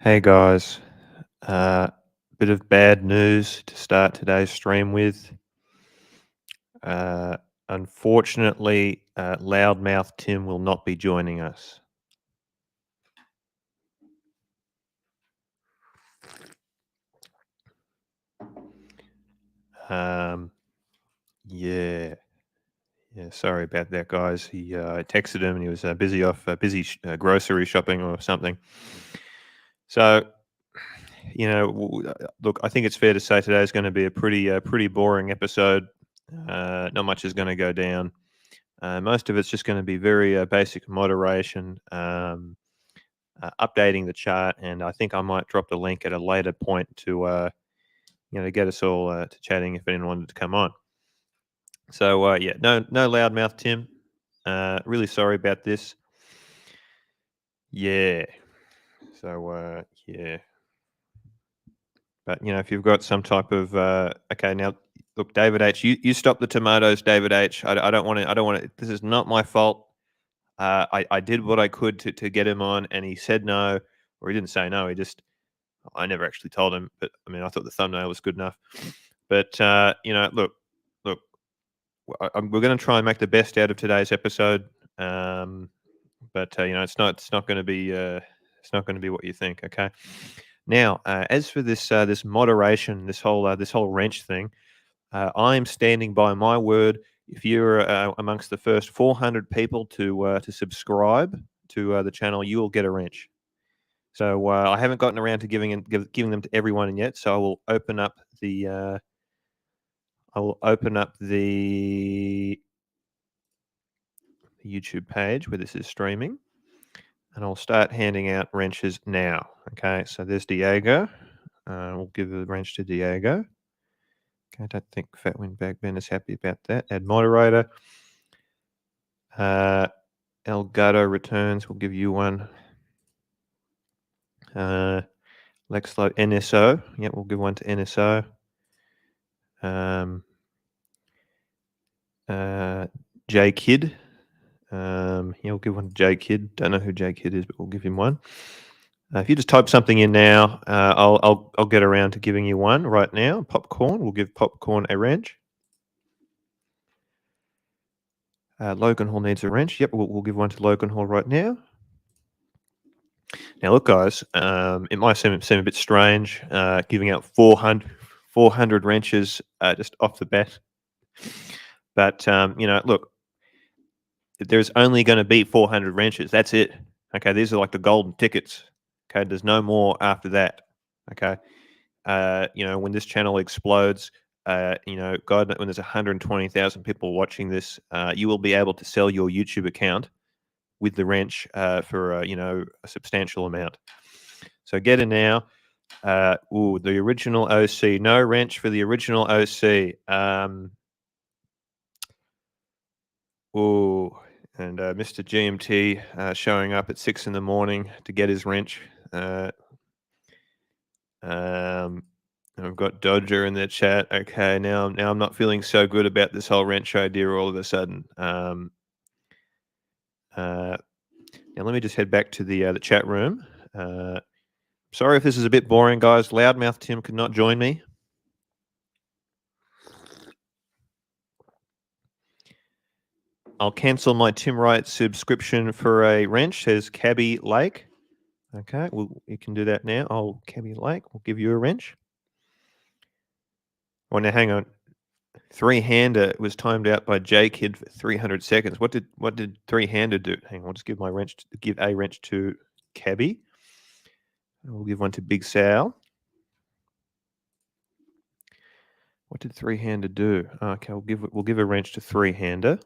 Hey guys, uh, bit of bad news to start today's stream with. Uh, Unfortunately, Loudmouth Tim will not be joining us. Um, yeah, sorry about that, guys. I texted him and he was busy grocery shopping or something. So, look, I think it's fair to say today is going to be a pretty boring episode. Not much is going to go down. Most of it's just going to be very basic moderation, updating the chart, and I think I might drop the link at a later point to get us all to chatting if anyone wanted to come on. So yeah, no loudmouth Tim. Really sorry about this. Yeah. So yeah, but if you've got some type of okay now. Look, David H, you stop the tomatoes, David H. I don't want to. I don't want to. This is not my fault. I did what I could to get him on, and he said no, or he didn't say no. I never actually told him, but I mean, I thought the thumbnail was good enough. But look, we're going to try and make the best out of today's episode. But it's not going to be what you think. Okay. Now, as for this moderation, this whole wrench thing, I'm standing by my word. If you're amongst the first 400 people to subscribe to the channel, you will get a wrench. So I haven't gotten around to giving them to everyone yet. So I will open up the YouTube page where this is streaming, and I'll start handing out wrenches now. Okay, so there's Diego. We'll give the wrench to Diego. Okay, I don't think Fat Win Bag Ben is happy about that. Add moderator. Elgato returns. We'll give you one. Lexlo NSO. Yep, we'll give one to NSO. J Kid. Yeah, we'll give one to J Kid. Don't know who J Kid is, but we'll give him one. If you just type something in now, I'll get around to giving you one right now. Popcorn. We'll give Popcorn a wrench. Logan Hall needs a wrench. Yep, we'll give one to Logan Hall right now. Now, look, guys, it might seem a bit strange giving out 400 wrenches just off the bat. But, look, there's only going to be 400 wrenches. That's it. Okay, these are like the golden tickets. Okay, there's no more after that. Okay, when this channel explodes, God, when there's 120,000 people watching this, you will be able to sell your YouTube account with the wrench for a substantial amount. So get in now. The original OC. No wrench for the original OC. And Mr. GMT showing up at 6 a.m. to get his wrench. And we've got Dodger in the chat. Okay, now I'm not feeling so good about this whole wrench idea all of a sudden. Now let me just head back to the chat room. Sorry if this is a bit boring, guys. Loudmouth Tim could not join me. I'll cancel my Tim Wright subscription for a wrench, says Cabby Lake. Okay, well, you can do that now. Oh, Cabby Lake, we'll give you a wrench. Oh, now hang on. Three-hander was timed out by J Kid for 300 seconds. What did three-hander do? Hang on, I'll just give a wrench to Cabby. We'll give one to Big Sal. What did three-hander do? Okay, we'll give a wrench to three-hander.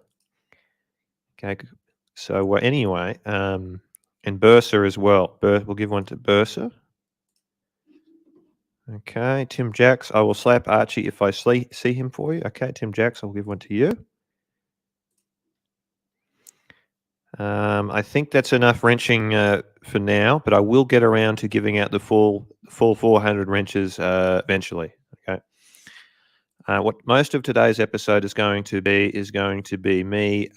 Okay, so anyway, and Bursa as well. We'll give one to Bursa. Okay, Tim Jacks. I will slap Archie if I see him for you. Okay, Tim Jacks, I'll give one to you. I think that's enough wrenching for now, but I will get around to giving out the full 400 wrenches eventually. Okay. What most of today's episode is going to be me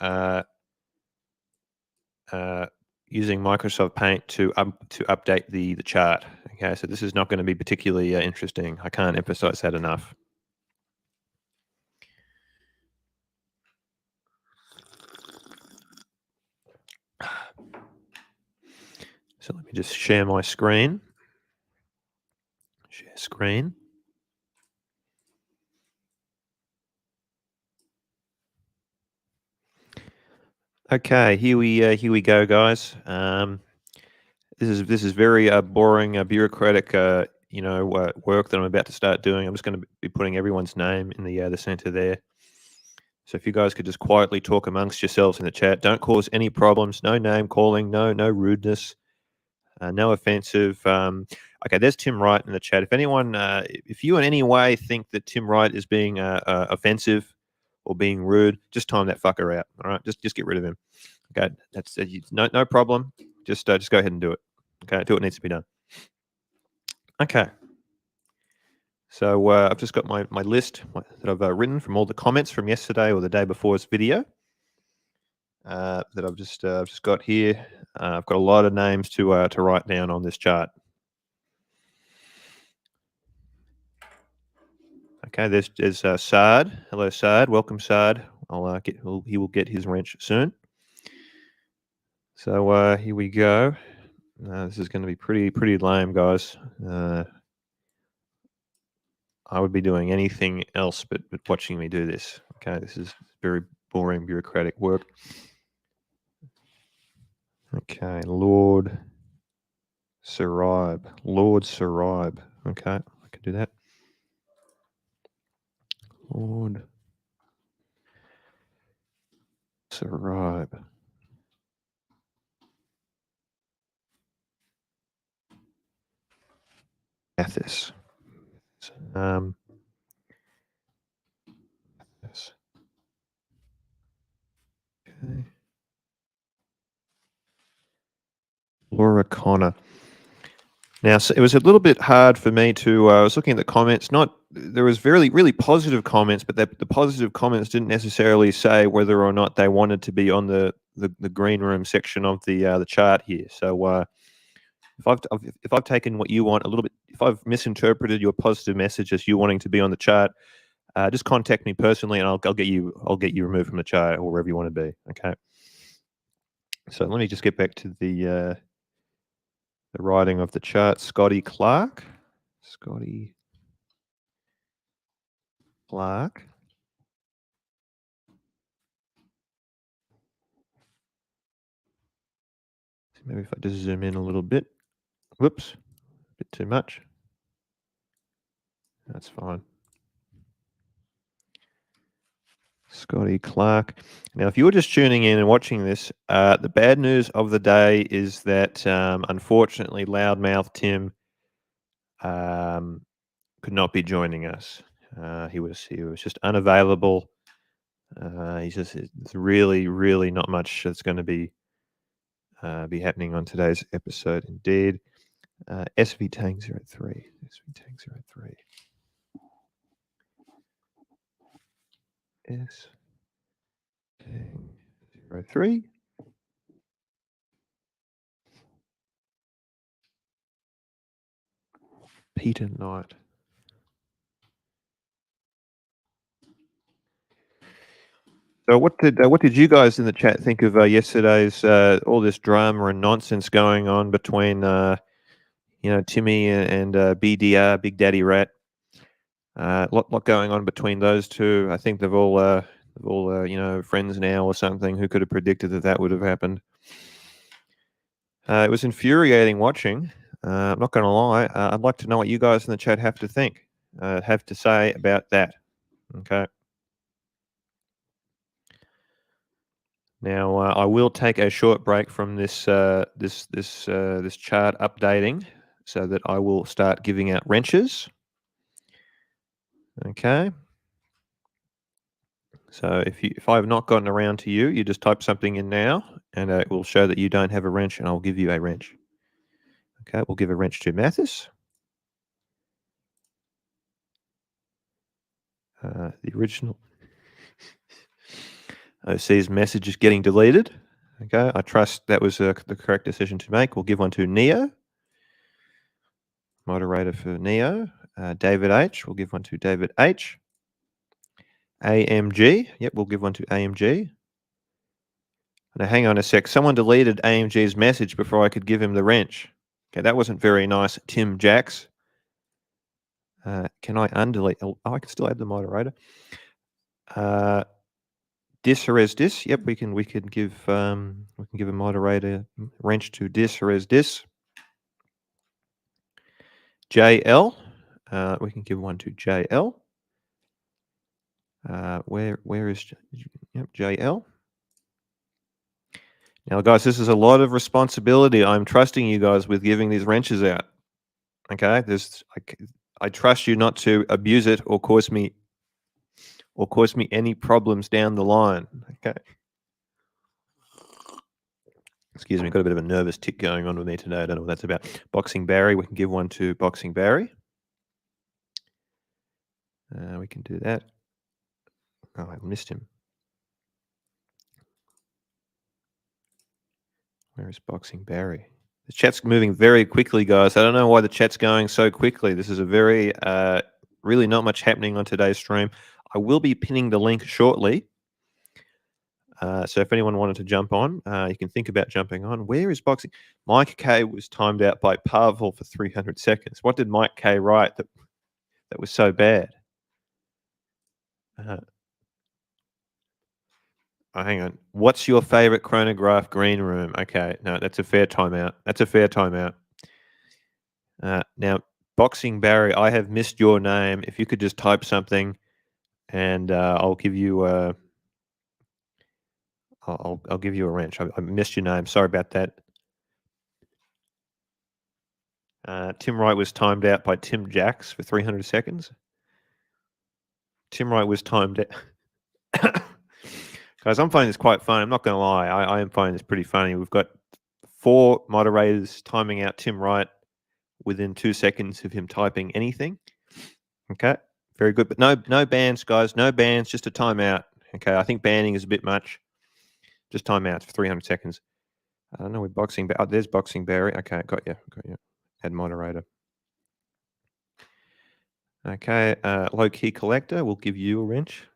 using Microsoft Paint to update the chart. Okay, so this is not going to be particularly interesting. I can't emphasize that enough. So let me just share my screen. Share screen. Okay, here we go, guys. This is very boring, bureaucratic, work that I'm about to start doing. I'm just going to be putting everyone's name in the center there. So if you guys could just quietly talk amongst yourselves in the chat, don't cause any problems. No name calling, no rudeness, no offensive. Okay, there's Tim Wright in the chat. If anyone, if you in any way think that Tim Wright is being offensive or being rude, just time that fucker out. All right, just get rid of him. Okay, that's no problem. Just go ahead and do it. Okay, do what needs to be done. Okay. So I've just got my list that I've written from all the comments from yesterday or the day before's video that I've just got here. I've got a lot of names to write down on this chart. Okay, there's Saad. Hello, Saad. Welcome, Saad. He will get his wrench soon. So here we go. This is going to be pretty lame, guys. I would be doing anything else but watching me do this. Okay, this is very boring bureaucratic work. Okay, Lord Sarib. Okay, I can do that. Lord Sarib. Mathis. Yes. Okay. Laura Connor. Now, so it was a little bit hard for me to. I was looking at the comments. There was really positive comments, but the positive comments didn't necessarily say whether or not they wanted to be on the green room section of the chart here. So if I've taken what you want a little bit, if I've misinterpreted your positive message as you wanting to be on the chart, just contact me personally, and I'll get you removed from the chart or wherever you want to be. Okay. So let me just get back to the writing of the chart. Scotty Clark. 'Clark. Maybe if I just zoom in a little bit. Whoops, a bit too much. That's fine. Scotty Clark. Now, if you were just tuning in and watching this, the bad news of the day is that unfortunately, Loudmouth Tim could not be joining us. He was just unavailable. It's really not much that's going to be happening on today's episode. Indeed, SV Tang 03. SV Tang 03. S Tang 03. Peter Knight. So what did you guys in the chat think of yesterday's all this drama and nonsense going on between Timmy and BDR, Big Daddy Rat? Lot going on between those two. I think they've all friends now or something. Who could have predicted that would have happened? It was infuriating watching. I'm not going to lie. I'd like to know what you guys in the chat have to say about that. Okay. Now I will take a short break from this this chart updating, so that I will start giving out wrenches. Okay. So if I have not gotten around to you, you just type something in now, and it will show that you don't have a wrench, and I'll give you a wrench. Okay, we'll give a wrench to Mathis. The original. I see his message is getting deleted. Okay, I trust that was the correct decision to make. We'll give one to Neo, moderator for Neo. David H, we'll give one to David H. AMG, yep, we'll give one to AMG. Now, hang on a sec. Someone deleted AMG's message before I could give him the wrench. Okay, that wasn't very nice, Tim Jacks. Can I undelete? Oh, I can still add the moderator. Dis res dis. Yep, we can give a moderator wrench to dis res dis. JL. We can give one to JL. Where is yep, JL? Now, guys, this is a lot of responsibility. I'm trusting you guys with giving these wrenches out. Okay, I trust you not to abuse it or cause me any problems down the line. Okay. Excuse me, got a bit of a nervous tick going on with me today. I don't know what that's about. Boxing Barry, we can give one to Boxing Barry. We can do that. Oh, I missed him. Where is Boxing Barry? The chat's moving very quickly, guys. I don't know why the chat's going so quickly. This is a very, really not much happening on today's stream. I will be pinning the link shortly. So if anyone wanted to jump on, you can think about jumping on. Where is Boxing? Mike K was timed out by Pavel for 300 seconds. What did Mike K write that was so bad? Oh, hang on. What's your favorite chronograph green room? Okay, no, that's a fair timeout. That's a fair timeout. Now, Boxing Barry, I have missed your name. If you could just type something, and I'll give you I'll give you a wrench. I missed your name. Sorry about that. Tim Wright was timed out by Tim Jacks for 300 seconds. Tim Wright was timed out. Guys, I'm finding this quite fun. I'm not going to lie. I am finding this pretty funny. We've got 4 moderators timing out Tim Wright within 2 seconds of him typing anything. Okay, very good. But no bans, guys. No bans, just a timeout. Okay, I think banning is a bit much. Just timeouts for 300 seconds. I don't know with Boxing. Oh, there's Boxing Barry. Okay, got you. Add moderator. Okay, low key collector. We'll give you a wrench.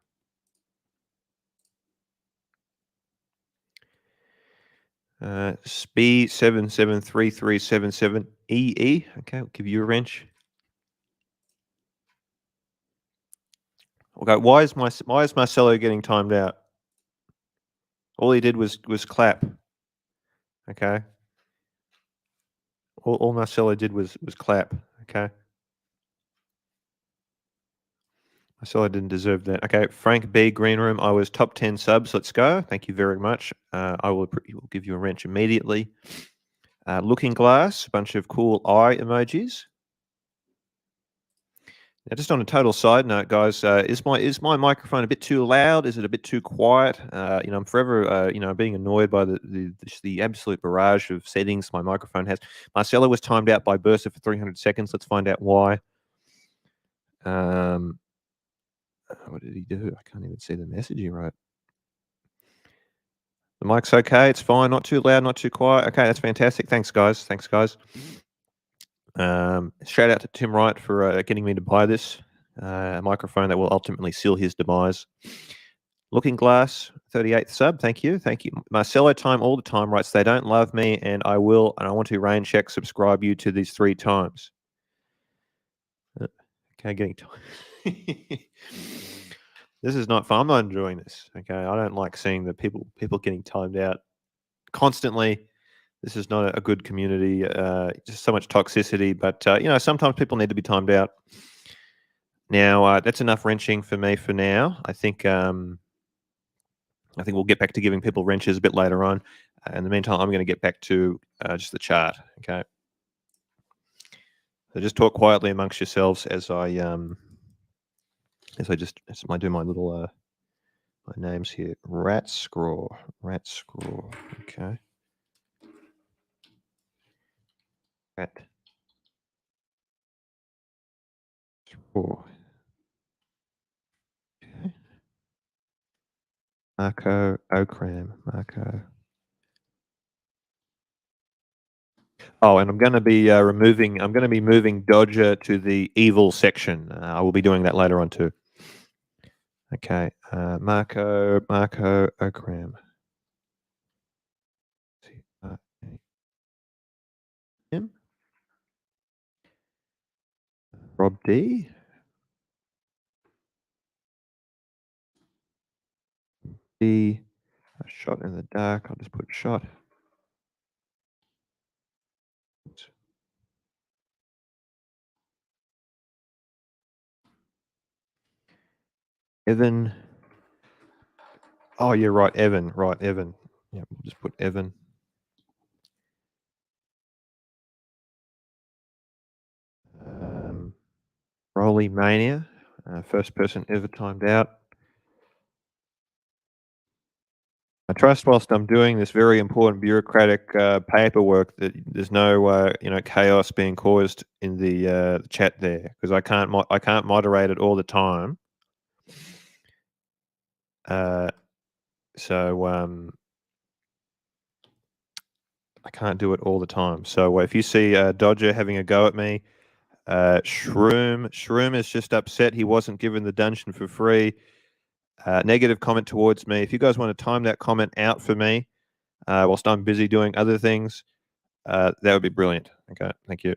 Spee 773377EE. Okay, we'll give you a wrench. Okay, why is Marcelo getting timed out? All he did was clap. Okay. All Marcelo did was clap. Okay. Marcelo didn't deserve that. Okay, Frank B. Green Room. I was top 10 subs. Let's go. Thank you very much. I will give you a wrench immediately. Looking Glass. A bunch of cool eye emojis. Now, just on a total side note, guys, is my microphone a bit too loud? Is it a bit too quiet? I'm forever, being annoyed by the absolute barrage of settings my microphone has. Marcelo was timed out by Bursa for 300 seconds. Let's find out why. What did he do? I can't even see the message he wrote. The mic's okay. It's fine. Not too loud, not too quiet. Okay, that's fantastic. Thanks, guys. Shout out to Tim Wright for getting me to buy this microphone that will ultimately seal his demise. Looking Glass, 38th sub. Thank you. Marcelo Time all the time writes, they don't love me and I want to rain check subscribe you to these 3 times. Okay, getting this is not fun. I'm not enjoying this. Okay, I don't like seeing the people getting timed out constantly. This is not a good community. Just so much toxicity. But sometimes people need to be timed out. Now that's enough wrenching for me for now. I think we'll get back to giving people wrenches a bit later on. In the meantime, I'm going to get back to just the chart. Okay. So just talk quietly amongst yourselves as I do my little my names here. Rat Scraw. Okay. Rat. Scraw. Okay. Marco Okram. Marco Oh, and I'm going to be I'm going to be moving Dodger to the evil section. I will be doing that later on too. Okay, Marco Okram. Him. Rob D. D. A shot in the dark. I'll just put shot. Evan. Oh, you're right, Evan. Right, Evan. Yeah, we'll just put Evan. Rolly Mania. First person ever timed out. I trust whilst I'm doing this very important bureaucratic paperwork that there's no chaos being caused in the chat there, because I can't moderate it all the time. So I can't do it all the time. So if you see Dodger having a go at me, Shroom is just upset he wasn't given the dungeon for free. Negative comment towards me. If you guys want to time that comment out for me, whilst I'm busy doing other things, that would be brilliant. Okay, thank you.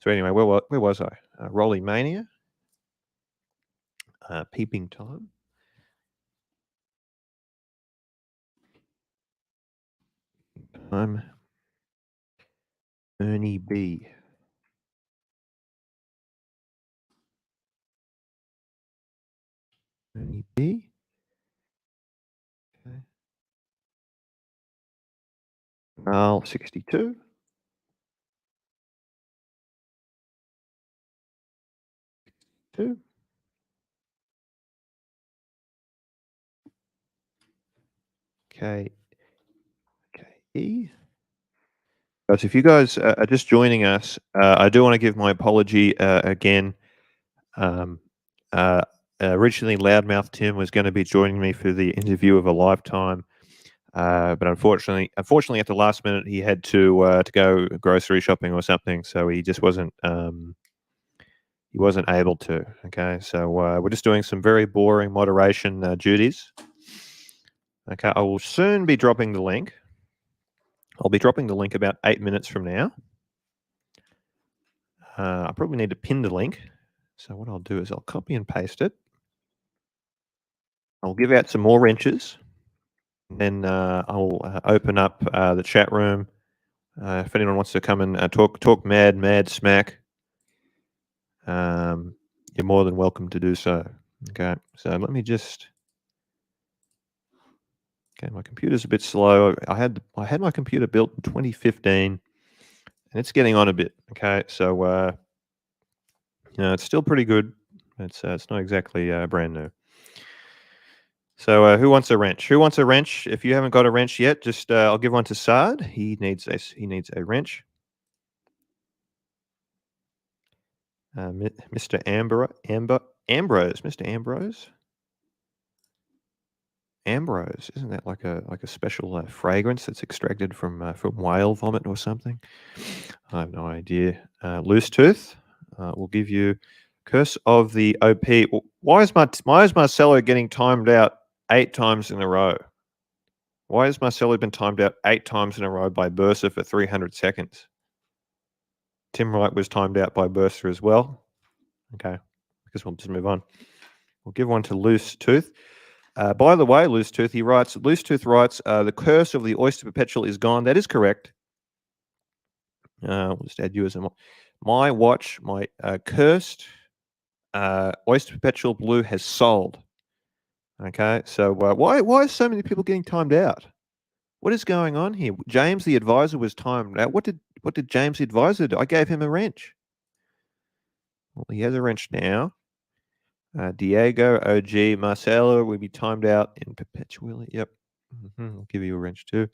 So anyway, where was I? Rolly Mania. Peeping Time. Ernie B. Ernie B. Okay. Al 62. Two. Okay. E. So if you guys are just joining us, I do want to give my apology again. Originally, Loudmouth Tim was going to be joining me for the interview of a lifetime, but unfortunately, at the last minute, he had to go grocery shopping or something, so he just wasn't able to. Okay, so we're just doing some very boring moderation duties. Okay, I will soon be dropping the link. I'll be dropping the link about 8 minutes from now. I probably need to pin the link. So what I'll do is I'll copy and paste it. I'll give out some more wrenches. Then I'll open up the chat room. If anyone wants to come and talk mad smack, you're more than welcome to do so. Okay, so let me just. Okay, my computer's a bit slow. I had my computer built in 2015, and it's getting on a bit. Okay, so it's still pretty good. It's not exactly brand new. So who wants a wrench? Who wants a wrench? If you haven't got a wrench yet, just I'll give one to Sard. He needs a wrench. Mr. Ambrose, Mr. Ambrose, isn't that like a special fragrance that's extracted from whale vomit or something? I have no idea. Loose Tooth, will give you Curse of the OP. Why is Marcelo getting timed out 8 times in a row? Why has Marcelo been timed out 8 times in a row by Bursa for 300 seconds? Tim Wright was timed out by Bursa as well. Okay, I guess we'll just move on. We'll give one to Loose Tooth. By the way, Loose Tooth writes, the curse of the Oyster Perpetual is gone. That is correct. We'll just add you as my watch, my cursed Oyster Perpetual Blue has sold. Okay, so why are so many people getting timed out? What is going on here? James the advisor was timed out. What did James the advisor do? I gave him a wrench. Well, he has a wrench now. Diego, OG, Marcelo will be timed out in perpetually. Yep. I'll give you a wrench too.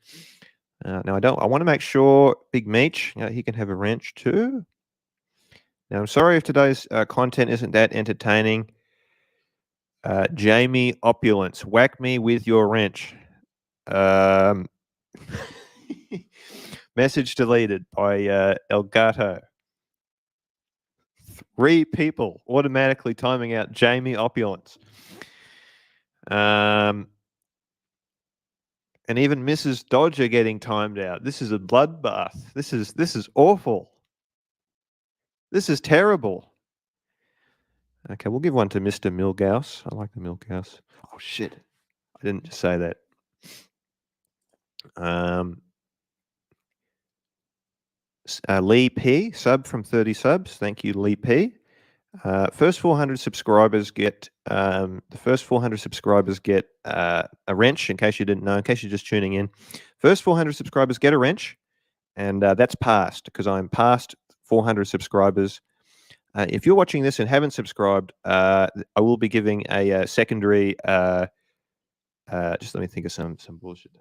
Now I want to make sure Big Meech, he can have a wrench too. Now I'm sorry if today's content isn't that entertaining. Jamie Opulence, whack me with your wrench. Message deleted by Elgato. 3 people automatically timing out Jamie Opulence. And even Mrs. Dodger getting timed out. This is a bloodbath. This is awful. This is terrible. Okay, we'll give one to Mr. Milgauss. I like the Milgauss. Oh shit. I didn't just say that. Lee P, sub from 30 subs. Thank you, Lee P. First 400 subscribers get a wrench. In case you didn't know, in case you're just tuning in, first 400 subscribers get a wrench, and that's passed because I'm past 400 subscribers. If you're watching this and haven't subscribed, I will be giving a secondary. Just let me think of some bullshit.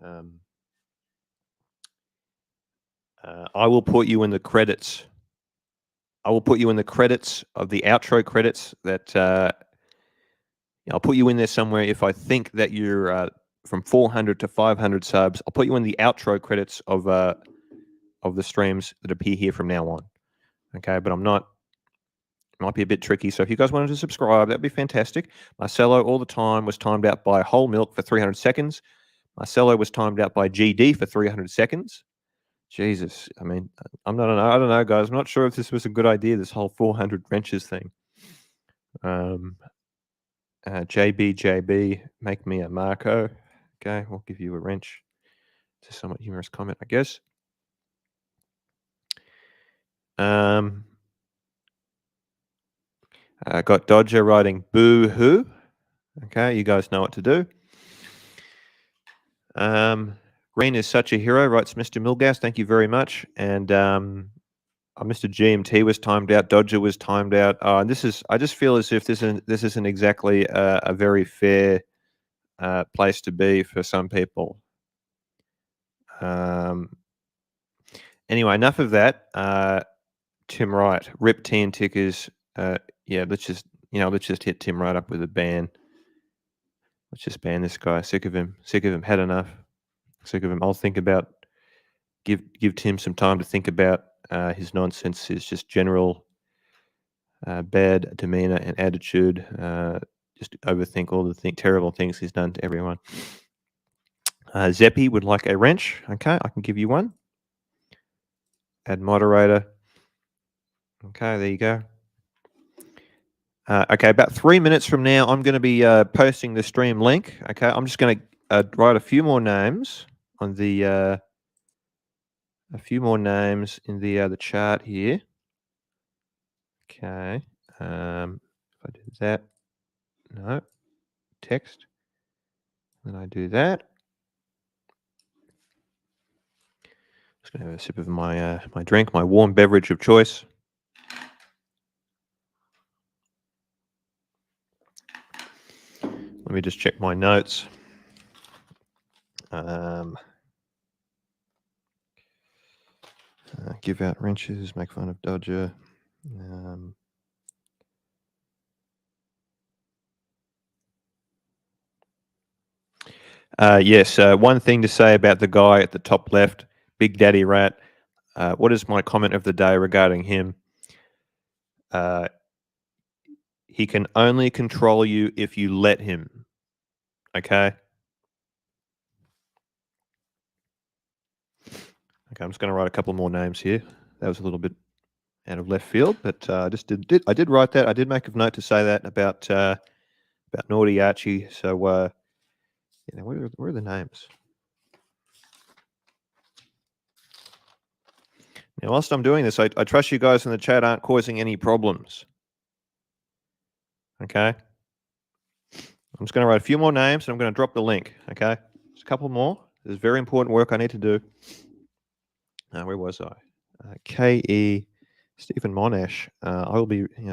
I will put you in the credits. I will put you in the credits of the outro credits. That I'll put you in there somewhere if I think that you're from 400 to 500 subs. I'll put you in the outro credits of the streams that appear here from now on. Okay, but I'm not. It might be a bit tricky. So if you guys wanted to subscribe, that'd be fantastic. Marcelo all the time was timed out by Whole Milk for 300 seconds. Marcelo was timed out by GD for 300 seconds. Jesus, I mean, I don't know, guys. I'm not sure if this was a good idea, this whole 400 wrenches thing. JB, make me a Marco. Okay, we'll give you a wrench. It's a somewhat humorous comment, I guess. Got Dodger writing boo-hoo. Okay, you guys know what to do. Green is such a hero, writes Mr. Milgas. Thank you very much. And Mr. GMT was timed out. Dodger was timed out. And this is. I just feel as if this isn't exactly a very fair place to be for some people. Anyway, enough of that. Tim Wright, rip T and tickers. Yeah, let's just hit Tim Wright up with a ban. Let's just ban this guy. Sick of him. Had enough. Sick of him. I'll think about. Give Tim some time to think about his nonsense, his just general bad demeanor and attitude. Just overthink all the terrible things he's done to everyone. Zeppi would like a wrench. Okay, I can give you one. Add moderator. Okay, there you go. Okay, about 3 minutes from now, I'm going to be posting the stream link. Okay, I'm just going to write a few more names on the in the chart here. Okay, if I do that, no text, then I do that. Just going to have a sip of my my drink, my warm beverage of choice. Let me just check my notes. Give out wrenches, make fun of Dodger. Yes, one thing to say about the guy at the top left, Big Daddy Rat. What is my comment of the day regarding him? He can only control you if you let him. Okay? Okay, I'm just going to write a couple more names here. That was a little bit out of left field, but I just I did write that. I did make a note to say that about Naughty Archie. So, where are the names? Now, whilst I'm doing this, I trust you guys in the chat aren't causing any problems. Okay? I'm just going to write a few more names and I'm going to drop the link. Okay? Just a couple more. There's very important work I need to do. Where was I? K.E. Stephen Monash.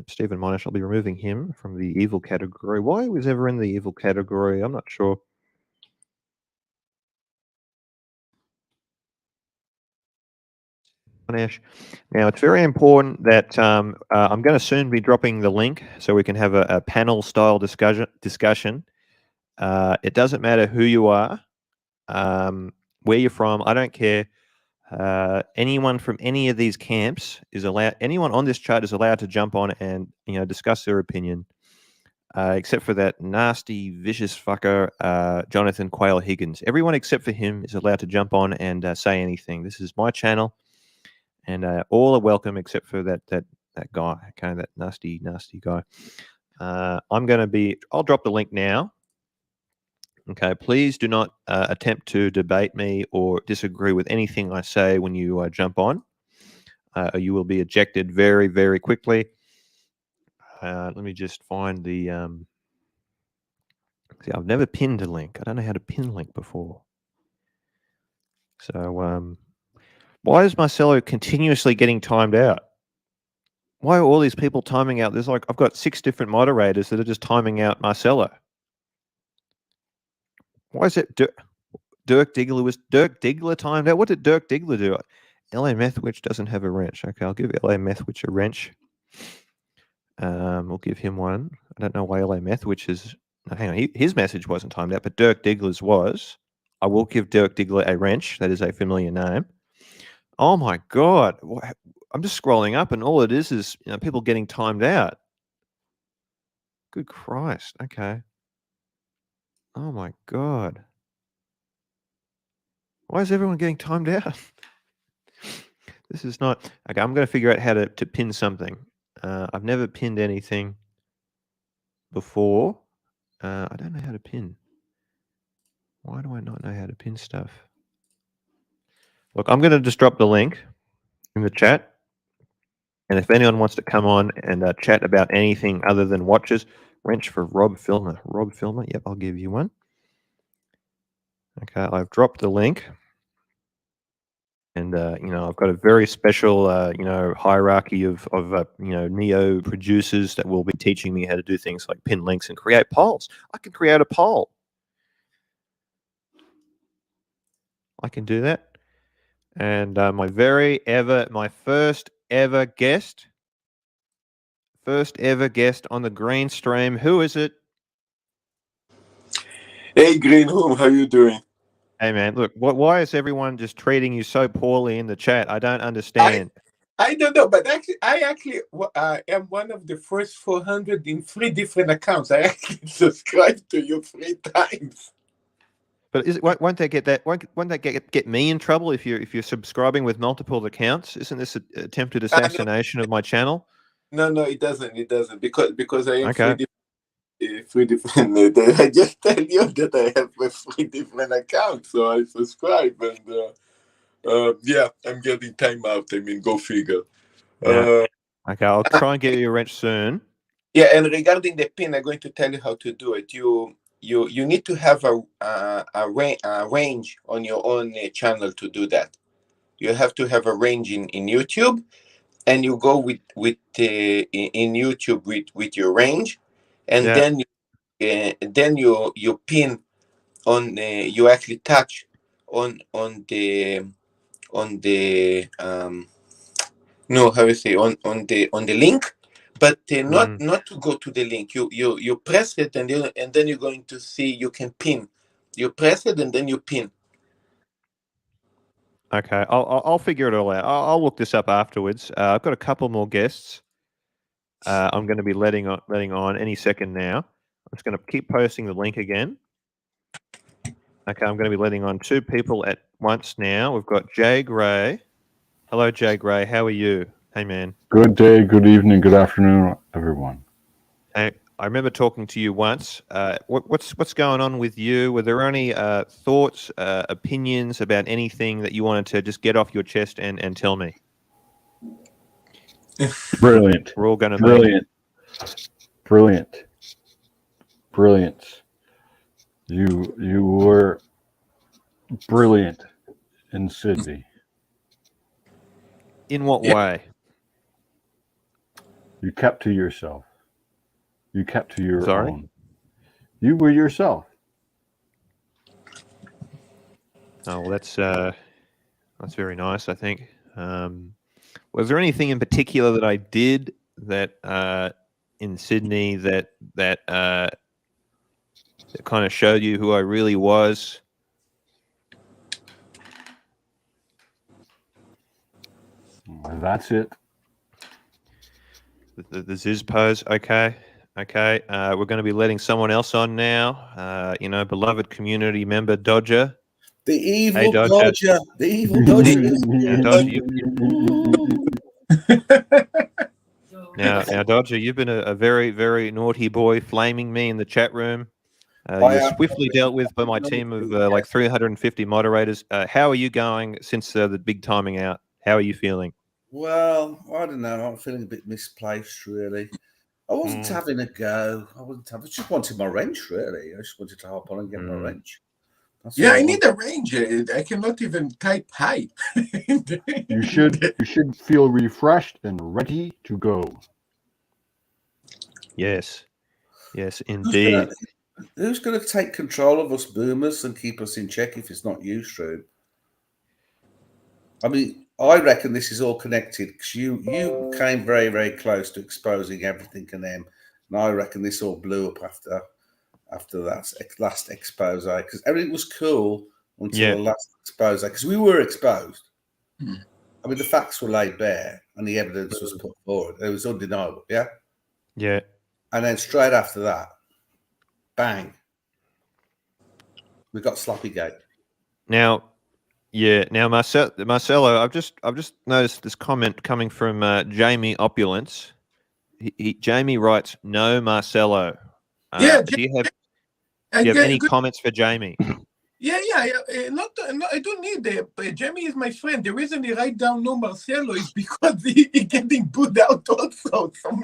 Stephen Monash. I'll be removing him from the evil category. Why he was ever in the evil category, I'm not sure. Monash. Now, it's very important that I'm going to soon be dropping the link so we can have a panel-style discussion. It doesn't matter who you are, where you're from. I don't care. Anyone from any of these camps is allowed. Anyone on this chat is allowed to jump on and discuss their opinion, except for that nasty, vicious fucker, Jonathan Quayle Higgins. Everyone except for him is allowed to jump on and say anything. This is my channel, and all are welcome except for that guy. Okay, that nasty guy. I'll drop the link now. Okay, please do not attempt to debate me or disagree with anything I say when you jump on. Or you will be ejected very, very quickly. Let me just find the... see, I've never pinned a link. I don't know how to pin a link before. So, why is Marcelo continuously getting timed out? Why are all these people timing out? There's I've got 6 different moderators that are just timing out Marcelo. Why is it Dirk Diggler? Was Dirk Diggler timed out? What did Dirk Diggler do? LA Methwich doesn't have a wrench. Okay, I'll give LA Methwich a wrench. We'll give him one. I don't know why LA Methwich is... No, hang on, his message wasn't timed out, but Dirk Diggler's was. I will give Dirk Diggler a wrench. That is a familiar name. Oh my God. I'm just scrolling up and all it is people getting timed out. Good Christ. Okay. Oh my God. Why is everyone getting timed out? This is not... Okay, I'm going to figure out how to pin something. I've never pinned anything before. I don't know how to pin. Why do I not know how to pin stuff? Look, I'm going to just drop the link in the chat. And if anyone wants to come on and chat about anything other than watches, wrench for Rob Filmer. Rob Filmer, yep, I'll give you one. Okay, I've dropped the link. And, I've got a very special, hierarchy of Neo producers that will be teaching me how to do things like pin links and create polls. I can create a poll. I can do that. And my first ever guest on the green stream. Who is it? Hey, Green Home, how you doing? Hey, man, look, why is everyone just treating you so poorly in the chat? I don't understand. I don't know, but I actually am one of the first 400 in 3 different accounts. I actually subscribed to you 3 times. But won't they get that? Won't that get me in trouble if you're subscribing with multiple accounts? Isn't this an attempted assassination of my channel? No, it doesn't. It doesn't because I am okay. 3 different. I just tell you that I have 3 different accounts, so I subscribe, and yeah, I'm getting time out. I mean, go figure. Yeah. Okay, I'll try and get you a wrench soon. Yeah, and regarding the pin, I'm going to tell you how to do it. You need to have a range on your own channel to do that. You have to have a range in YouTube, and you go with in YouTube with your range, and then you pin on you actually touch on the no, how you say, on the link, but not to go to the link. You press it, and then you're going to see you can pin. You press it and then you pin. Okay, I'll figure it all out. I'll look this up afterwards. I've got a couple more guests. I'm going to be letting on any second now. I'm just going to keep posting the link again. Okay, I'm going to be letting on 2 people at once now. We've got Jay Gray. Hello, Jay Gray. How are you? Hey, man. Good day, good evening, good afternoon, everyone. Hey, I remember talking to you once. What's going on with you? Were there any thoughts, opinions about anything that you wanted to just get off your chest and tell me? Brilliant. We're all going to Brilliant. You were brilliant in Sydney. In what way? You kept to yourself. You kept to your Sorry? own. You were yourself. Oh, well, that's very nice, I think. Was there anything in particular that I did that in Sydney that kind of showed you who I really was? That's it. The Ziz pose. Okay. We're going to be letting someone else on now. Beloved community member Dodger. The evil Hey, Dodger. Dodger. The evil Dodger. Dodger, now, Dodger, you've been a very, very naughty boy, flaming me in the chat room. You're swiftly dealt with by my team of like 350 moderators. How are you going since the big timing out? How are you feeling? Well, I don't know. I'm feeling a bit misplaced, really. I wasn't having a go. I just wanted my wrench, really. I just wanted to hop on and get my wrench. That's Yeah, all I want. need a range. I cannot even type hi. You should feel refreshed and ready to go. Yes, indeed. Who's going to take control of us boomers and keep us in check if it's not you, Shrew? I mean, I reckon this is all connected because you came very, very close to exposing everything in them, and I reckon this all blew up after that last expose because everything was cool until the last expose because we were exposed. I mean, the facts were laid bare and the evidence was put forward. It was undeniable. Yeah. And then straight after that, bang, we got Sloppygate. Now, Marcelo, I've just noticed this comment coming from Jamie Opulence. Jamie writes, "No, Marcelo." Do you have any comments for Jamie? Yeah. Not, I don't need it. Jamie is my friend. The reason he write down no Marcelo is because he getting booed out also. So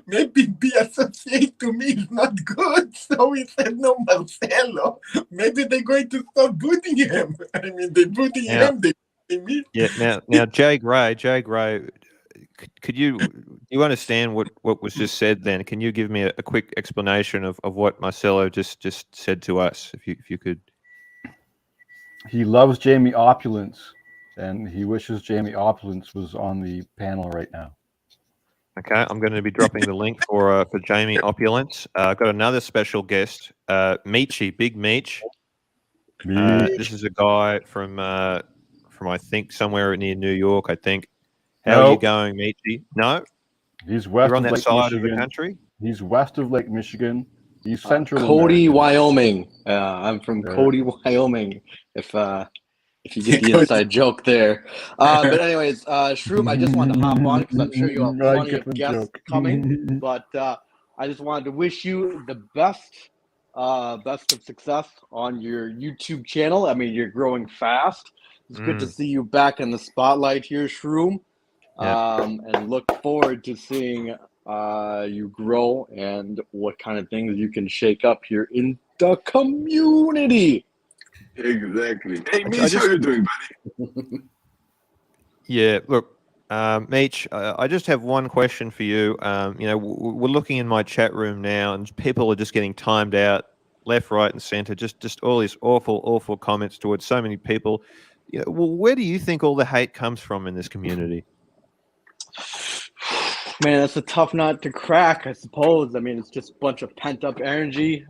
maybe be associated to me is not good. So he said no Marcelo. Maybe they're going to stop booting him. I mean, they booting him. They booting me. Yeah. Now, Jay Gray. Could you understand what was just said? Then can you give me a quick explanation of what Marcelo just said to us, if you could? He loves Jamie Opulence, and he wishes Jamie Opulence was on the panel right now. Okay, I'm going to be dropping the link for Jamie Opulence. I've got another special guest, Meechy, Big Meech. This is a guy from I think somewhere near New York. I think. How are you going, Meechy? No, he's west. You're on of that Lake side Michigan. of the country. He's west of Lake Michigan. He's central. Cody, American. Wyoming. I'm from Cody, Wyoming. If you get the inside joke there. But anyways, Shroom, I just wanted to hop on because I'm sure you have plenty of guests coming. But I just wanted to wish you the best of success on your YouTube channel. I mean, you're growing fast. It's good to see you back in the spotlight here, Shroom. And look forward to seeing you grow and what kind of things you can shake up here in the community. Exactly. Hey, Meech, how you doing, buddy? Yeah, look, Meech, I just have one question for you. We're looking in my chat room now, and people are just getting timed out, left, right, and center. Just all these awful comments towards so many people. Where do you think all the hate comes from in this community? Man, that's a tough nut to crack, I suppose. I mean, it's just a bunch of pent-up energy,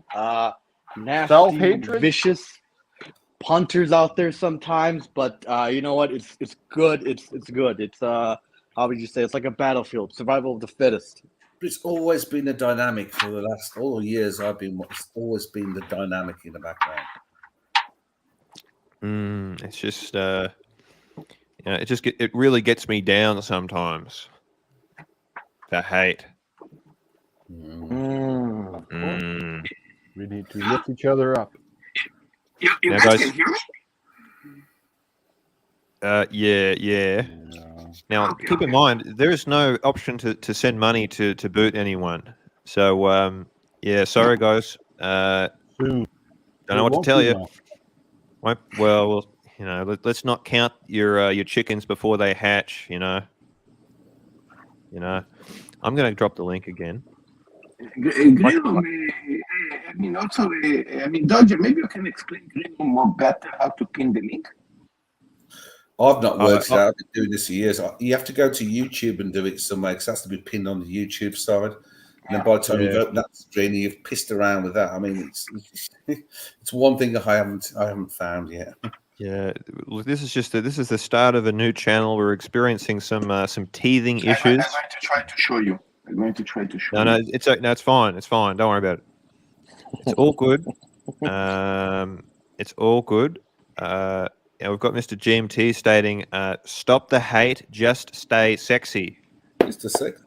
nasty, self-hatred, vicious punters out there sometimes. But you know what? It's good. It's good. It's how would you say? It's like a battlefield, survival of the fittest. It's always been a dynamic for the last all the years I've been. It's always been the dynamic in the background. It's just, it really gets me down sometimes. The hate. We need to lift each other up. You Now, guys can hear me? Yeah. Now, keep in mind, there is no option to send money to boot anyone. So, sorry, guys. Don't know what to tell you. Well, let's not count your chickens before they hatch. I'm going to drop the link again. Grillo, Dodger, maybe you can explain Grillo more better how to pin the link. I've not worked it out. I've been doing this for years. You have to go to YouTube and do it somewhere because it has to be pinned on the YouTube side. And then by the time you've opened that screen, and you've pissed around with that. I mean, it's one thing I haven't found yet. Yeah, look, this is the start of a new channel. We're experiencing some teething issues. I'm going to try to show you. No, it's fine. It's fine. Don't worry about it. It's all good. It's all good. And we've got Mr. GMT stating, "Stop the hate, just stay sexy." Mr. Six.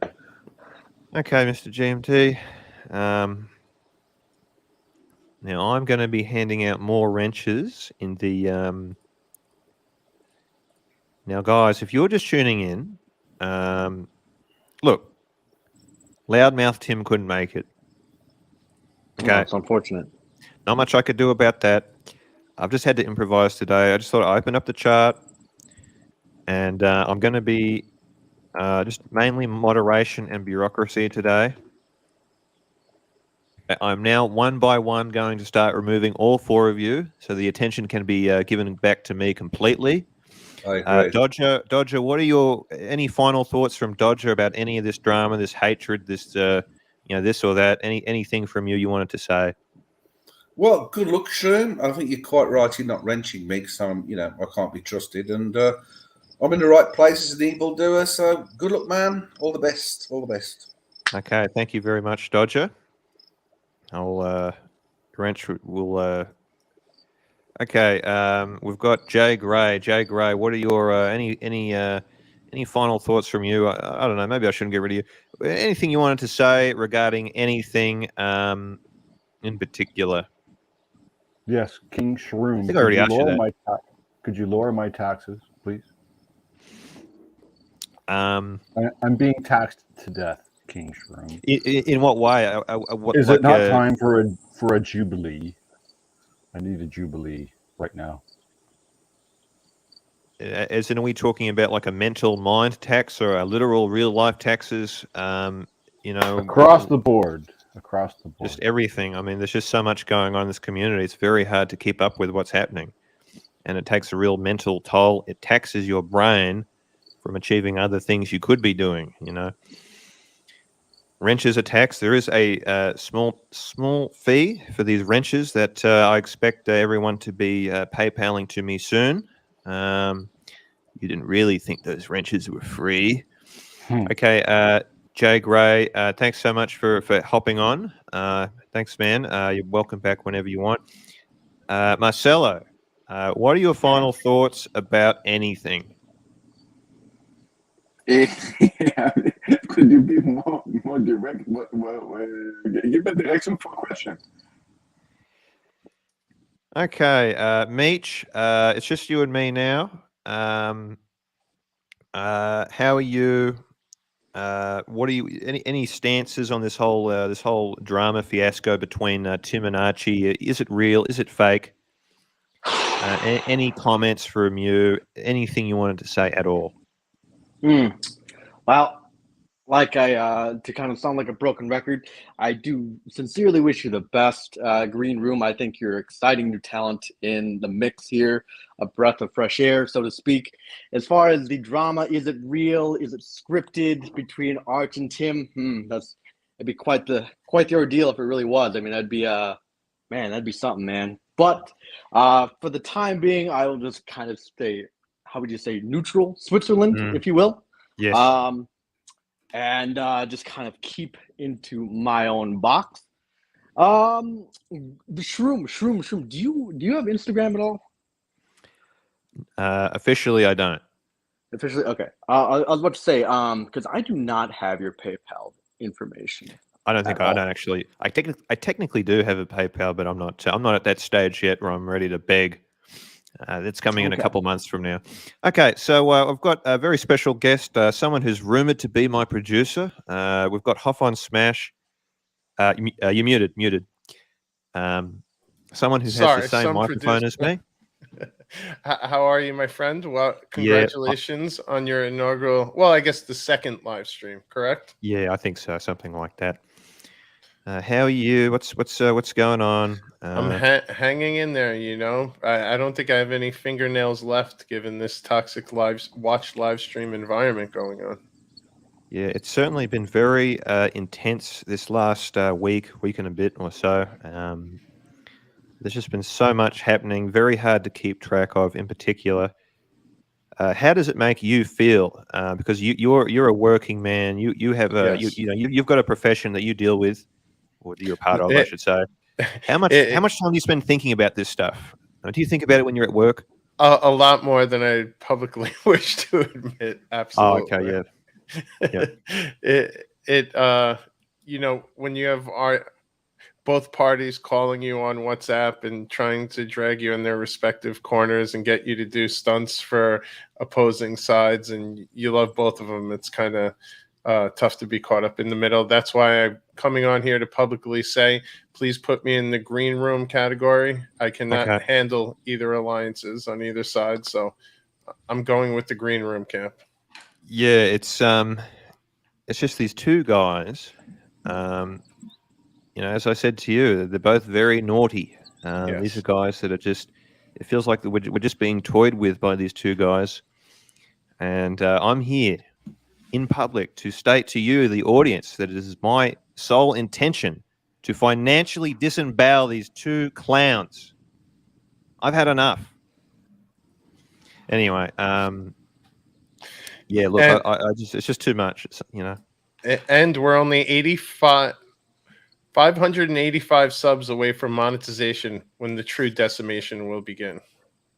Okay, Mr. GMT. Now I'm going to be handing out more wrenches in the. Now, guys, if you're just tuning in, look, Loudmouth Tim couldn't make it. Okay, No, it's unfortunate. not much I could do about that. I've just had to improvise today. I just thought I'd open up the chart, and I'm going to be just mainly moderation and bureaucracy today. I'm now one by one going to start removing all four of you, so the attention can be given back to me completely. I agree. Dodger, what are any final thoughts from Dodger about any of this drama, this hatred, this this or that? Anything from you wanted to say? Well, good luck, Shroom. I think you're quite right in not wrenching me because I can't be trusted, and I'm in the right place as an evildoer. So good luck, man. All the best. All the best. Okay, thank you very much, Dodger. I'll wrench will. Okay, we've got Jay Gray. Jay Gray, what are your any final thoughts from you? I don't know. Maybe I shouldn't get rid of you. Anything you wanted to say regarding anything in particular? Yes, King Shroom. I think I already asked you that. Could you lower my taxes, please? I'm being taxed to death, King Shroom. In what way? Is it not time for a jubilee? I need a jubilee right now. As in, are we talking about like a mental mind tax or a literal real life taxes? Across the board. Just everything. I mean, there's just so much going on in this community. It's very hard to keep up with what's happening. And it takes a real mental toll. It taxes your brain from achieving other things you could be doing, Wrenches are taxed. There is a small fee for these wrenches that I expect everyone to be PayPaling to me soon. You didn't really think those wrenches were free. Okay, Jay Gray, thanks so much for hopping on. Thanks, man. You're welcome back whenever you want. Marcelo, what are your final thoughts about anything? Could you be more direct? Give a direction for a question. Okay, Meech, it's just you and me now. How are you? What are you? Any stances on this whole drama fiasco between Tim and Archie? Is it real? Is it fake? Any comments from you? Anything you wanted to say at all? Well, like to kind of sound like a broken record, I do sincerely wish you the best, Green Room. I think you're exciting new talent in the mix here, a breath of fresh air, so to speak. As far as the drama, is it real? Is it scripted between Arch and Tim? It'd be quite the ordeal if it really was. I mean, that'd be something, man. But for the time being, I will just kind of stay, how would you say, neutral, Switzerland, if you will. Yes. And just kind of keep into my own box. The Shroom. Do you have Instagram at all? Officially, I don't. Officially, okay. I was about to say, because I do not have your PayPal information. I don't actually. I technically do have a PayPal, but I'm not at that stage yet where I'm ready to beg. That's coming in a couple months from now. Okay, so I've got a very special guest, someone who's rumored to be my producer. We've got Hoff on Smash. You're muted. Someone who has the same microphone as me. How are you, my friend? Well, congratulations on your inaugural. Well, I guess the second live stream, correct? Yeah, I think so. Something like that. How are you? What's going on? I'm hanging in there. I don't think I have any fingernails left, given this toxic live stream environment going on. Yeah, it's certainly been very intense this last week and a bit or so. There's just been so much happening, very hard to keep track of. In particular, how does it make you feel? Because you're a working man. You have a Yes. you've got a profession that you deal with, or you're a part of, I It- should say. How much it- time do you spend thinking about this stuff? Do you think about it when you're at work? a lot more than I publicly wish to admit. Oh, Absolutely. okay, yeah. Yep. When you have both parties calling you on WhatsApp and trying to drag you in their respective corners and get you to do stunts for opposing sides, and you love both of them, it's kind of tough to be caught up in the middle. That's why I'm coming on here to publicly say, please put me in the green room category. I cannot Okay. handle either alliances on either side, so I'm going with the green room camp. Yeah, it's just these two guys. As I said to you, they're both very naughty. These Yes. are guys that are just. It feels like we're just being toyed with by these two guys, and I'm here in public to state to you, the audience, that it is my sole intention to financially disembowel these two clowns. I've had enough. Anyway, yeah, look, And- I just it's just too much. And we're only 585 subs away from monetization when the true decimation will begin.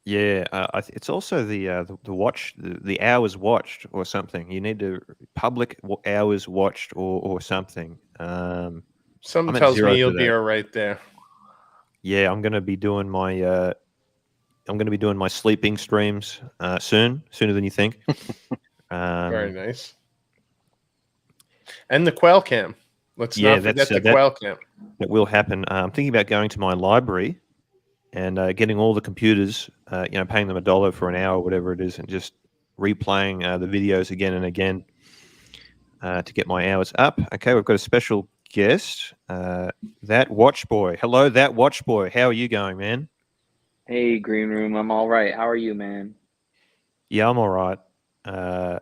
Yeah, it's also the watch, the hours watched or something. You need to public hours watched or something. Something I'm at tells 0 me you'll today. be all right there. Yeah, I'm going to be doing my sleeping streams sooner than you think. Very nice. And the quail cam. Let's not forget the quail cam. That will happen. I'm thinking about going to my library and getting all the computers, paying them $1 for an hour, whatever it is, and just replaying the videos again and again to get my hours up. Okay, we've got a special guest, That Watch Boy. Hello, That Watch Boy. How are you going, man? Hey, Green Room. I'm all right. How are you, man? Yeah, I'm all right. I'm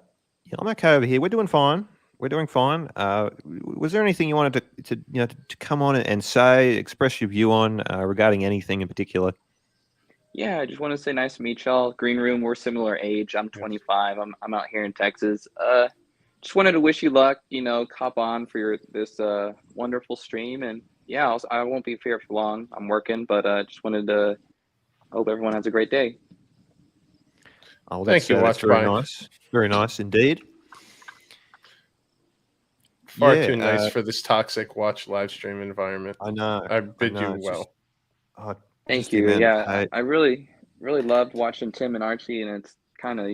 okay over here. We're doing fine. Was there anything you wanted to come on and say, express your view on regarding anything in particular? Yeah, I just want to say nice to meet y'all. Green Room, we're similar age. I'm 25. I'm out here in Texas. Just wanted to wish you luck. Hop on for this wonderful stream, and yeah, I won't be here for long. I'm working, but just wanted to hope everyone has a great day. Oh, Thank you, that's very nice. Very nice indeed. Far too nice for this toxic watch live stream environment. I know. I bid you well. Thank you. Yeah, I really, really loved watching Tim and Archie, and it's kind of,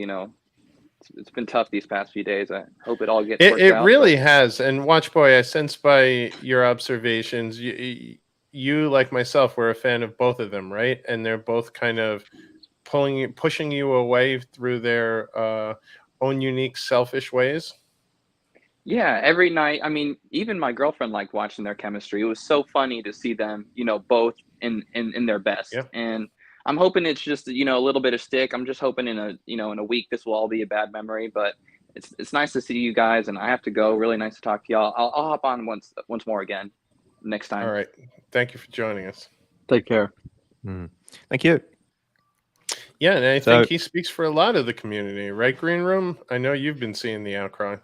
it's been tough these past few days. I hope it all gets worked out. It really has. And Watch Boy, I sense by your observations, you like myself, were a fan of both of them, right? And they're both kind of pushing you away through their own unique, selfish ways. Yeah, every night. I mean, even my girlfriend liked watching their chemistry. It was so funny to see them, both in their best. Yeah. And I'm hoping it's just, a little bit of stick. I'm just hoping in a week this will all be a bad memory. But it's nice to see you guys, and I have to go. Really nice to talk to y'all. I'll hop on once more again next time. All right. Thank you for joining us. Take care. Thank you. Yeah, and I think he speaks for a lot of the community, right, Green Room? I know you've been seeing the outcry.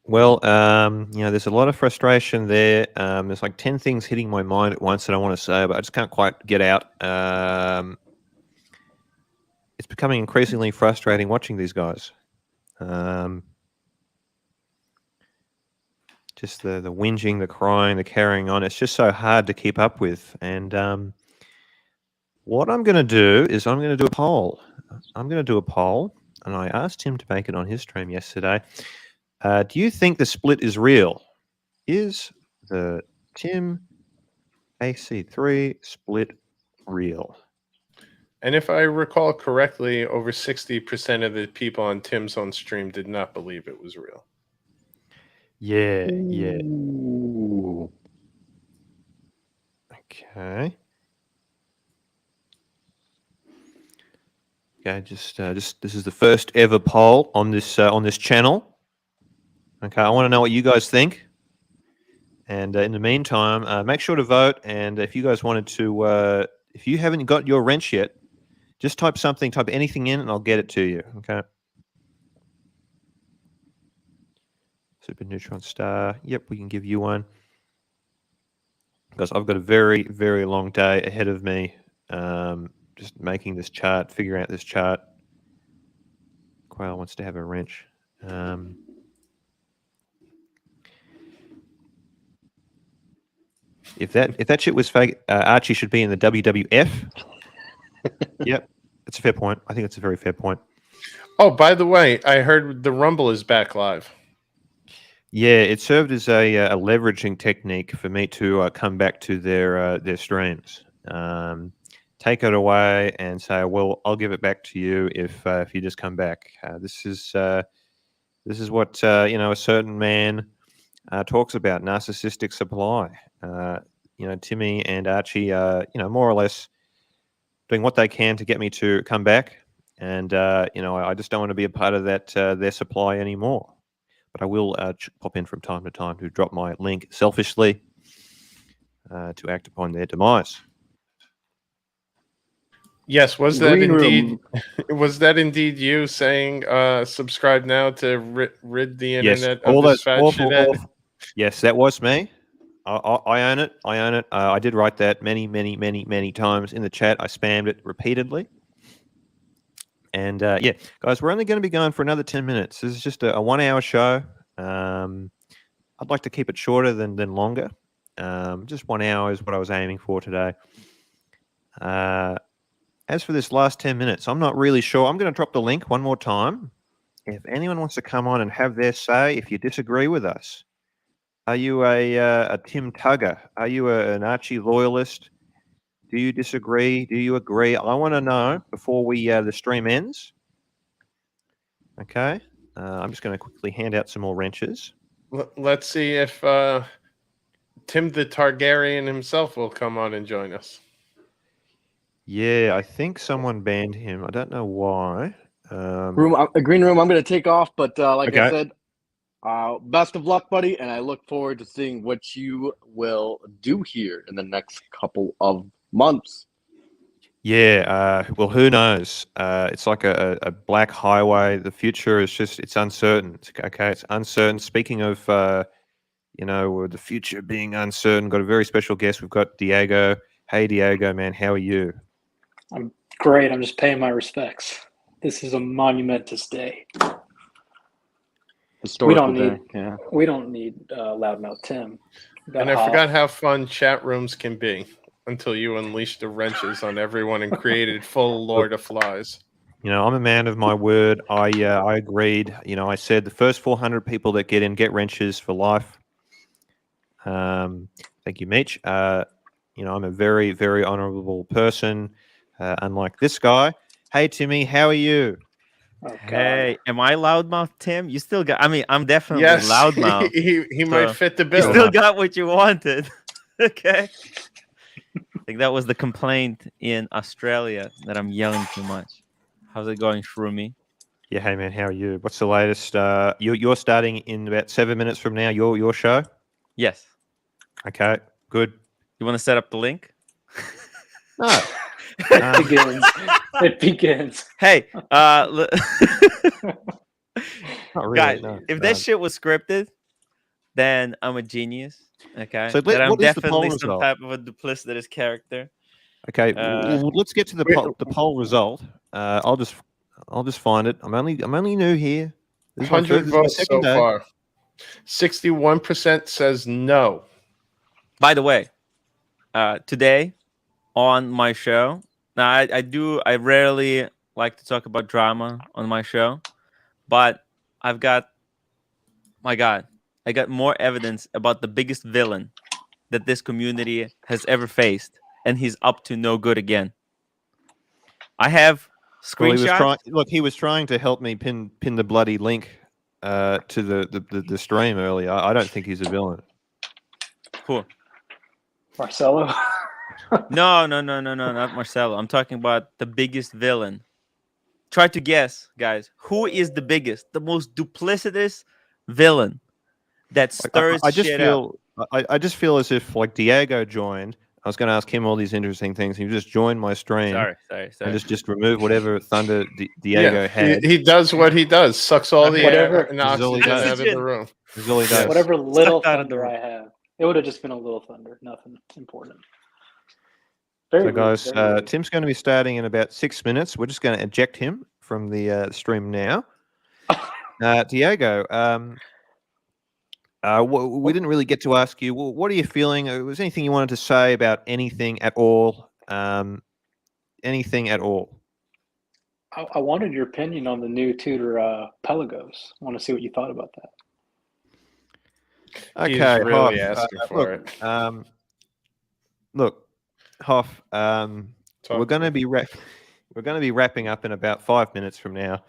Well, there's a lot of frustration there. There's like 10 things hitting my mind at once that I want to say, but I just can't quite get out. It's becoming increasingly frustrating watching these guys. Just the whinging, the crying, the carrying on. It's just so hard to keep up with. And what I'm going to do is I'm going to do a poll. And I asked him to make it on his stream yesterday. Do you think the split is real? Is the Tim AC3 split real? And if I recall correctly, over 60% of the people on Tim's own stream did not believe it was real. Yeah. Ooh. Okay. Okay, just this is the first ever poll on this channel. Okay, I want to know what you guys think. And in the meantime, make sure to vote. And if you guys wanted to, If you haven't got your wrench yet, just type anything in, and I'll get it to you. Okay. Super neutron star. Yep, we can give you one. Because I've got a very, very long day ahead of me. Just making this chart, figuring out this chart. Quail wants to have a wrench. If that shit was fake, Archie should be in the WWF. Yep, that's a fair point. I think it's a very fair point. Oh, by the way, I heard the Rumble is back live. Yeah, it served as a leveraging technique for me to come back to their streams. Take it away and say, "Well, I'll give it back to you if you just come back." This is what a certain man talks about: narcissistic supply. Timmy and Archie are more or less doing what they can to get me to come back, and I just don't want to be a part of that their supply anymore. But I will pop in from time to time to drop my link selfishly to act upon their demise. Yes, was that indeed you saying subscribe now to rid the internet of this fat shit? Yes, that was me. I own it. I did write that many times in the chat. I spammed it repeatedly. And guys, we're only going to be going for another 10 minutes. This is just a 1 hour show. I'd like to keep it shorter than longer. Just 1 hour is what I was aiming for today. As for this last 10 minutes, I'm not really sure. I'm going to drop the link one more time. If anyone wants to come on and have their say, if you disagree with us, are you a Tim Tugger? Are you an Archie loyalist? Do you disagree? Do you agree? I want to know before the stream ends. Okay. I'm just going to quickly hand out some more wrenches. Let's see if Tim the Targaryen himself will come on and join us. Yeah, I think someone banned him. I don't know why. Green room, I'm going to take off, but like okay. I said, best of luck, buddy, and I look forward to seeing what you will do here in the next couple of months. Yeah, well, who knows? It's like a black highway. The future is it's uncertain. It's uncertain. Speaking of, the future being uncertain, got a very special guest. We've got Diego. Hey, Diego, man, how are you? I'm great. I'm just paying my respects. This is a monumentous day. Historical we don't need Loudmouth Tim. And I forgot how fun chat rooms can be until you unleashed the wrenches on everyone and created full Lord of Flies. I'm a man of my word. I agreed. I said the first 400 people that get in get wrenches for life. Thank you, Mitch. I'm a very, very honorable person, unlike this guy. Hey, Timmy, how are you? Oh, hey, am I Loudmouth, Tim? You still got... I'm definitely yes, Loudmouth. He might fit the bill. You still got what you wanted. Okay. I think that was the complaint in Australia, that I'm yelling too much. How's it going, Shroomy? Yeah, hey, man, how are you? What's the latest? You're starting in about 7 minutes from now, your show? Yes. Okay, good. You want to set up the link? No. It begins. Hey, Not really, guys, no, if that shit was scripted, then I'm a genius. Okay, so that I'm what is the definitely poll some result? type of a duplicitous character. Okay, well, let's get to the poll result. I'll just find it. I'm only new here. 100 votes so far. 61% says no. By the way, today on my show, now I rarely like to talk about drama on my show, but I got more evidence about the biggest villain that this community has ever faced, and he's up to no good again. I have screenshots. He was trying to help me pin the bloody link to the stream earlier. I don't think he's a villain. Cool. Marcelo? No, not Marcelo. I'm talking about the biggest villain. Try to guess, guys. Who is the biggest, the most duplicitous villain that stirs I just shit feel up? I just feel as if like Diego joined. I was going to ask him all these interesting things. He just joined my stream. Sorry. And just remove whatever thunder Diego had. He does what he does. Sucks all the Whatever- air and This is all he oxygen does. out of the room. This is all he does. Whatever little Sucked out of the thunder room. I have, it would have just been a little thunder, nothing important. Very So, rude, guys, very rude. Tim's going to be starting in about 6 minutes. We're just going to eject him from the stream now. Diego, we didn't really get to ask you, what are you feeling? Was anything you wanted to say about anything at all? Anything at all? I wanted your opinion on the new Tudor Pelagos. I want to see what you thought about that. He's Okay, really Hoff, asking for it. Look, Hoff, Talk we're going to to be wrapping up in about 5 minutes from now.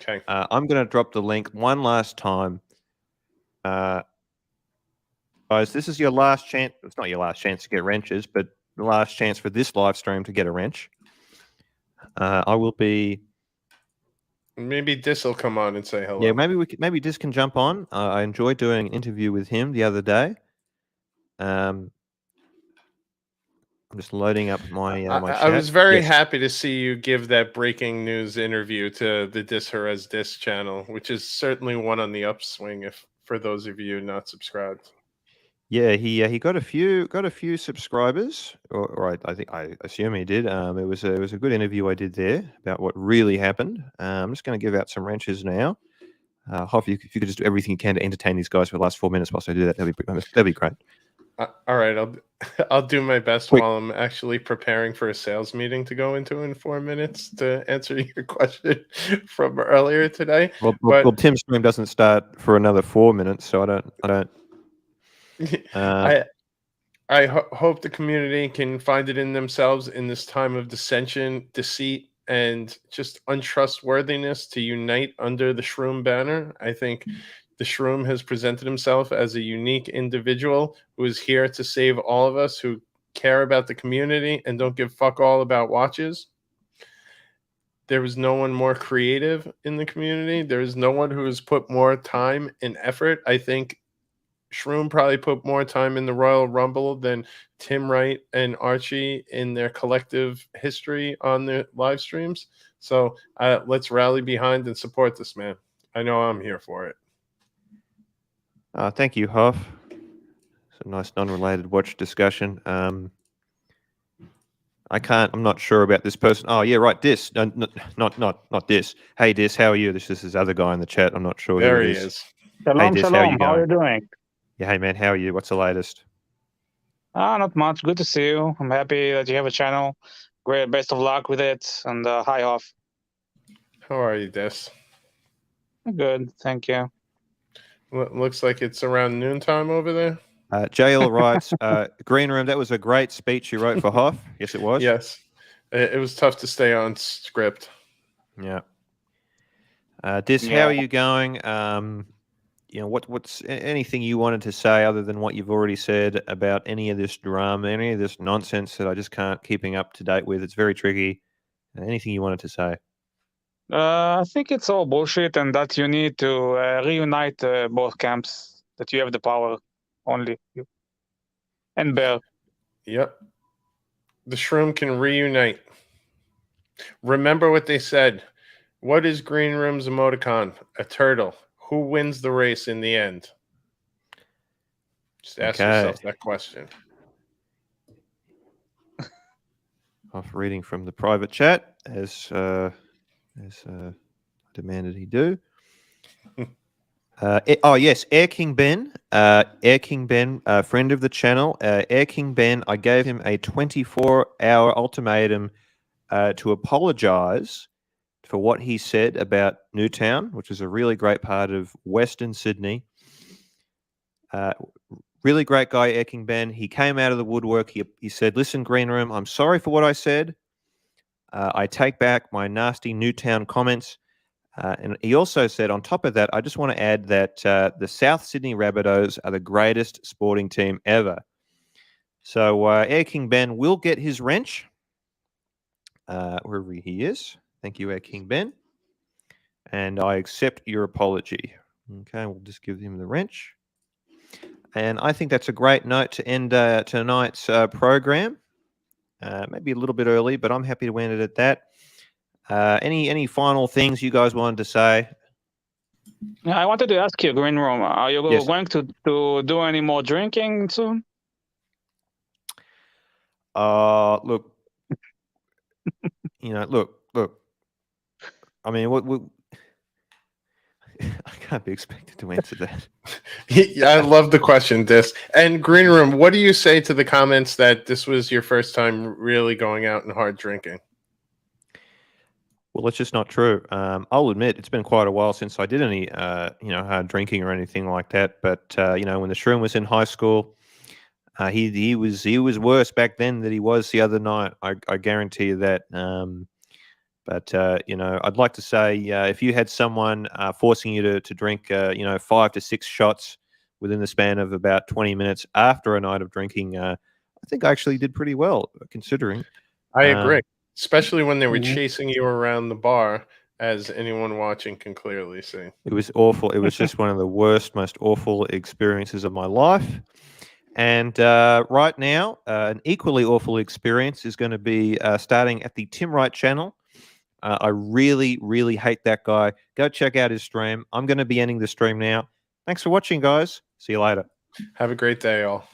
Okay. I'm going to drop the link one last time. Guys, this is your last chance. It's not your last chance to get wrenches, but the last chance for this live stream to get a wrench. I will be. Maybe Dis will come on and say hello. Yeah, maybe Dis can jump on. I enjoyed doing an interview with him the other day. I'm just loading up my my I chat. was very Yes. happy to see you give that breaking news interview to the Dis Jerez Dis channel, which is certainly one on the upswing. If for those of you not subscribed, Yeah, he got a few subscribers, or I assume he did. It was a good interview I did there about what really happened. I'm just going to give out some wrenches now. Hoff, if you could just do everything you can to entertain these guys for the last 4 minutes whilst I do that, that'd be great. all right, I'll do my best Quick. while I'm actually preparing for a sales meeting to go into in 4 minutes to answer your question from earlier today. Well, Tim's stream doesn't start for another 4 minutes, so I don't. I hope the community can find it in themselves in this time of dissension, deceit, and just untrustworthiness to unite under the Shroom banner. I think the Shroom has presented himself as a unique individual who is here to save all of us who care about the community and don't give fuck all about watches. There was no one more creative in the community. There is no one who has put more time and effort. I think Shroom probably put more time in the Royal Rumble than Tim Wright and Archie in their collective history on the live streams. So let's rally behind and support this man. I know I'm here for it. Thank you, Hoff. It's a nice non-related watch discussion. I'm not sure about this person. Oh yeah, right. Dis. No, not Dis. Hey Dis, how are you? This is this other guy in the chat. I'm not sure There who he it is. is. Shalom, Dis, shalom. How are you doing? Yeah, hey man, how are you? What's the latest? Not much. Good to see you. I'm happy that you have a channel. Great. Best of luck with it. And hi off. How are you, Des? Good. Thank you. Looks like it's around noontime over there. JL writes, Green Room, that was a great speech you wrote for Hoff. Yes, it was. Yes. It was tough to stay on script. Yeah. Dis, how are you going? What's anything you wanted to say other than what you've already said about any of this drama, any of this nonsense that I just can't keeping up to date with? It's very tricky. Anything you wanted to say? I think it's all bullshit and that you need to reunite both camps, that you have the power, only you. And Bear. Yep. The Shroom can reunite. Remember what they said. What is Green Room's emoticon? A turtle. Who wins the race in the end? Just ask yourself that question. Off reading from the private chat as demanded he do. Yes, Air King Ben, friend of the channel. Air King Ben, I gave him a 24-hour ultimatum to apologise for what he said about Newtown, which is a really great part of Western Sydney. Really great guy, Air King Ben. He came out of the woodwork. He said, "Listen, Green Room, I'm sorry for what I said. I take back my nasty Newtown comments." And he also said, on top of that, I just want to add that the South Sydney Rabbitohs are the greatest sporting team ever. So Air King Ben will get his wrench, wherever he is. Thank you, Air King Ben. And I accept your apology. Okay, we'll just give him the wrench. And I think that's a great note to end tonight's program. maybe a little bit early, but I'm happy to end it at that. Any final things you guys wanted to say? Yeah, I wanted to ask you, Green Room, are you Yes. going to do any more drinking soon? Look, look. I mean, what I can't be expected to answer that. Yeah, I love the question, Dis. And Green Room, what do you say to the comments that this was your first time really going out and hard drinking? Well, it's just not true. I'll admit it's been quite a while since I did any, hard drinking or anything like that. But when the Shroom was in high school, he was worse back then than he was the other night. I guarantee you that. But I'd like to say if you had someone forcing you to drink, 5 to 6 shots within the span of about 20 minutes after a night of drinking, I think I actually did pretty well considering. I agree, especially when they were Mhm. chasing you around the bar, as anyone watching can clearly see. It was awful. It was just one of the worst, most awful experiences of my life. And right now, an equally awful experience is going to be starting at the Tim Wright channel. I really, really hate that guy. Go check out his stream. I'm going to be ending the stream now. Thanks for watching, guys. See you later. Have a great day, all.